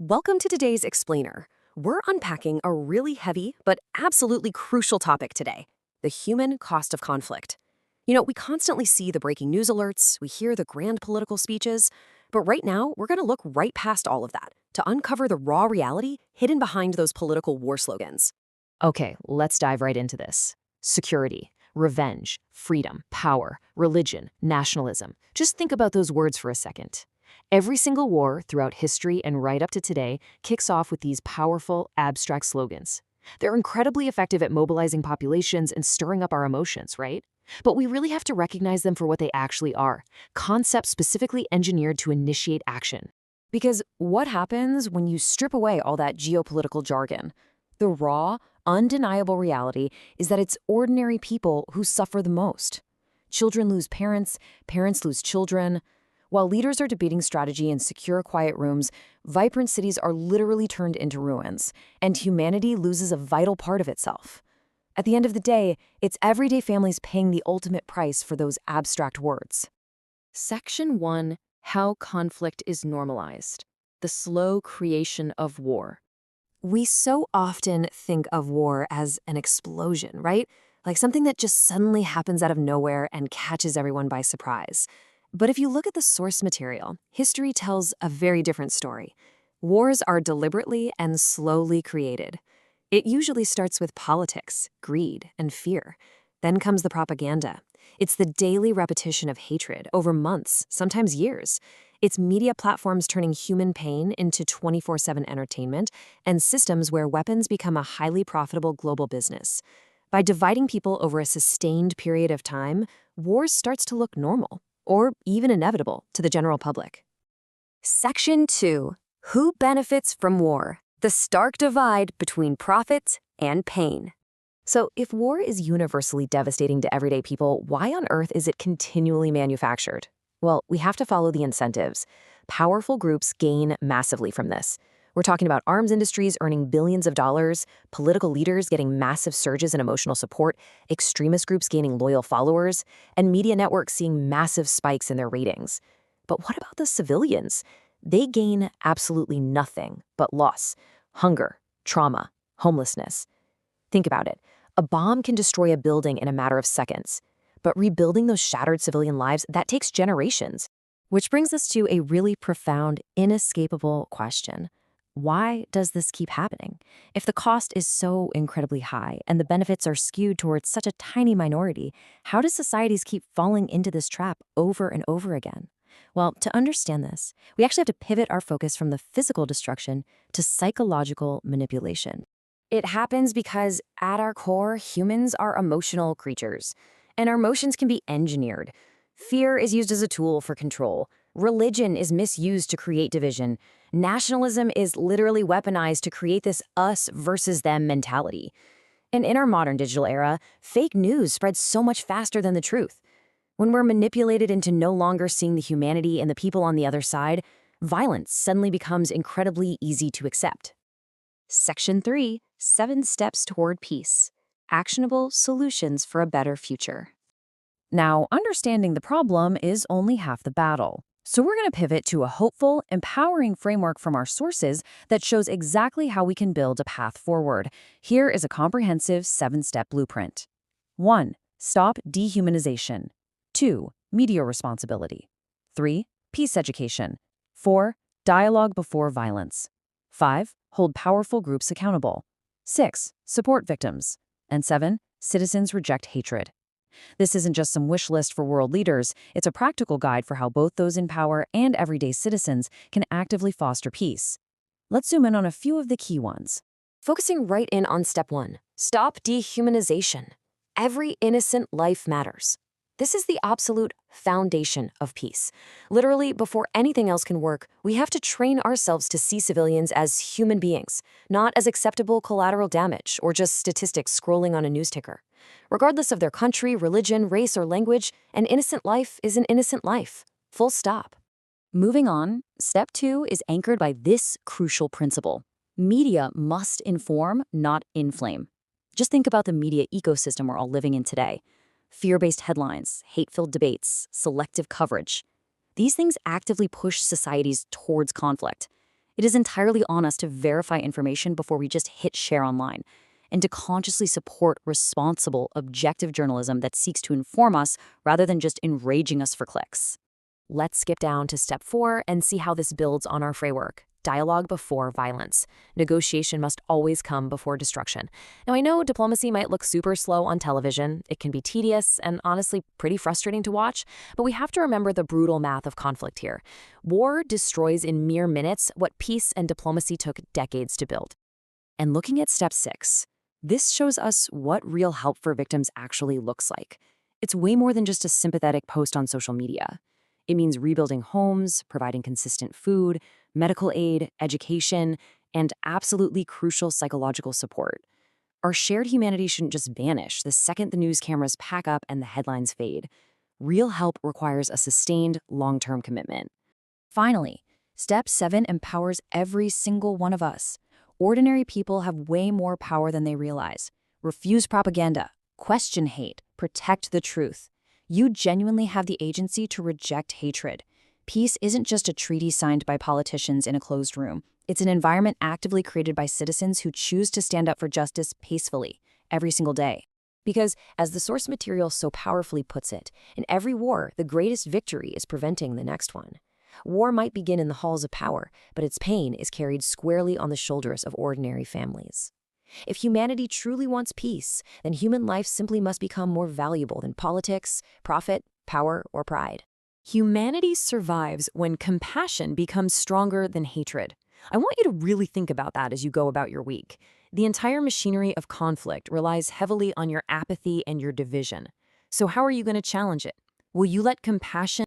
Welcome to today's Explainer. We're unpacking a really heavy but absolutely crucial topic today, the human cost of conflict. We constantly see the breaking news alerts, we hear the grand political speeches, but right now we're going to look right past all of that to uncover the raw reality hidden behind those political war slogans. Okay, let's dive right into this. Security, revenge, freedom, power, religion, nationalism. Just think about those words for a second. Every single war throughout history and right up to today kicks off with these powerful, abstract slogans. They're incredibly effective at mobilizing populations and stirring up our emotions, right? But we really have to recognize them for what they actually are, concepts specifically engineered to initiate action. Because what happens when you strip away all that geopolitical jargon? The raw, undeniable reality is that it's ordinary people who suffer the most. Children lose parents, parents lose children. While leaders are debating strategy in secure, quiet rooms, vibrant cities are literally turned into ruins, and humanity loses a vital part of itself. At the end of the day, it's everyday families paying the ultimate price for those abstract words. Section 1. How conflict is normalized. The slow creation of war. We so often think of war as an explosion, right? Like something that just suddenly happens out of nowhere and catches everyone by surprise. But if you look at the source material, history tells a very different story. Wars are deliberately and slowly created. It usually starts with politics, greed, and fear. Then comes the propaganda. It's the daily repetition of hatred over months, sometimes years. It's media platforms turning human pain into 24/7 entertainment and systems where weapons become a highly profitable global business. By dividing people over a sustained period of time, wars starts to look normal, or even inevitable to the general public. Section 2. Who benefits from war? The stark divide between profit and pain. So if war is universally devastating to everyday people, why on earth is it continually manufactured? Well, we have to follow the incentives. Powerful groups gain massively from this. We're talking about arms industries earning billions of dollars, political leaders getting massive surges in emotional support, extremist groups gaining loyal followers, and media networks seeing massive spikes in their ratings. But what about the civilians? They gain absolutely nothing but loss, hunger, trauma, homelessness. Think about it. A bomb can destroy a building in a matter of seconds, but rebuilding those shattered civilian lives, that takes generations. Which brings us to a really profound, inescapable question. Why does this keep happening? If the cost is so incredibly high and the benefits are skewed towards such a tiny minority, how do societies keep falling into this trap over and over again? Well, to understand this, we actually have to pivot our focus from the physical destruction to psychological manipulation. It happens because, at our core, humans are emotional creatures, and our emotions can be engineered. Fear is used as a tool for control. Religion is misused to create division. Nationalism is literally weaponized to create this us versus them mentality. And in our modern digital era, fake news spreads so much faster than the truth. When we're manipulated into no longer seeing the humanity and the people on the other side, violence suddenly becomes incredibly easy to accept. Section 3. 7 Steps Toward Peace. Actionable solutions for a better future. Now, understanding the problem is only half the battle. So we're going to pivot to a hopeful, empowering framework from our sources that shows exactly how we can build a path forward. Here is a comprehensive 7-step blueprint. 1. Stop dehumanization. 2. Media responsibility. 3. Peace education. 4. Dialogue before violence. 5. Hold powerful groups accountable. 6. Support victims. And 7. Citizens reject hatred. This isn't just some wish list for world leaders, it's a practical guide for how both those in power and everyday citizens can actively foster peace. Let's zoom in on a few of the key ones. Focusing right in on step 1, stop dehumanization. Every innocent life matters. This is the absolute foundation of peace. Literally, before anything else can work, we have to train ourselves to see civilians as human beings, not as acceptable collateral damage or just statistics scrolling on a news ticker. Regardless of their country, religion, race, or language, an innocent life is an innocent life. Full stop. Moving on, step 2 is anchored by this crucial principle. Media must inform, not inflame. Just think about the media ecosystem we're all living in today. Fear-based headlines, hate-filled debates, selective coverage. These things actively push societies towards conflict. It is entirely on us to verify information before we just hit share online, and to consciously support responsible, objective journalism that seeks to inform us rather than just enraging us for clicks. Let's skip down to step 4 and see how this builds on our framework. Dialogue before violence. Negotiation must always come before destruction. Now, I know diplomacy might look super slow on television. It can be tedious and honestly pretty frustrating to watch, but we have to remember the brutal math of conflict here. War destroys in mere minutes what peace and diplomacy took decades to build. And looking at step 6, this shows us what real help for victims actually looks like. It's way more than just a sympathetic post on social media. It means rebuilding homes, providing consistent food, medical aid, education, and absolutely crucial psychological support. Our shared humanity shouldn't just vanish the second the news cameras pack up and the headlines fade. Real help requires a sustained, long-term commitment. Finally, step 7 empowers every single one of us. Ordinary people have way more power than they realize. Refuse propaganda, question hate, protect the truth. You genuinely have the agency to reject hatred. Peace isn't just a treaty signed by politicians in a closed room. It's an environment actively created by citizens who choose to stand up for justice peacefully, every single day. Because, as the source material so powerfully puts it, in every war, the greatest victory is preventing the next one. War might begin in the halls of power, but its pain is carried squarely on the shoulders of ordinary families. If humanity truly wants peace, then human life simply must become more valuable than politics, profit, power, or pride. Humanity survives when compassion becomes stronger than hatred. I want you to really think about that as you go about your week. The entire machinery of conflict relies heavily on your apathy and your division. So how are you going to challenge it? Will you let compassion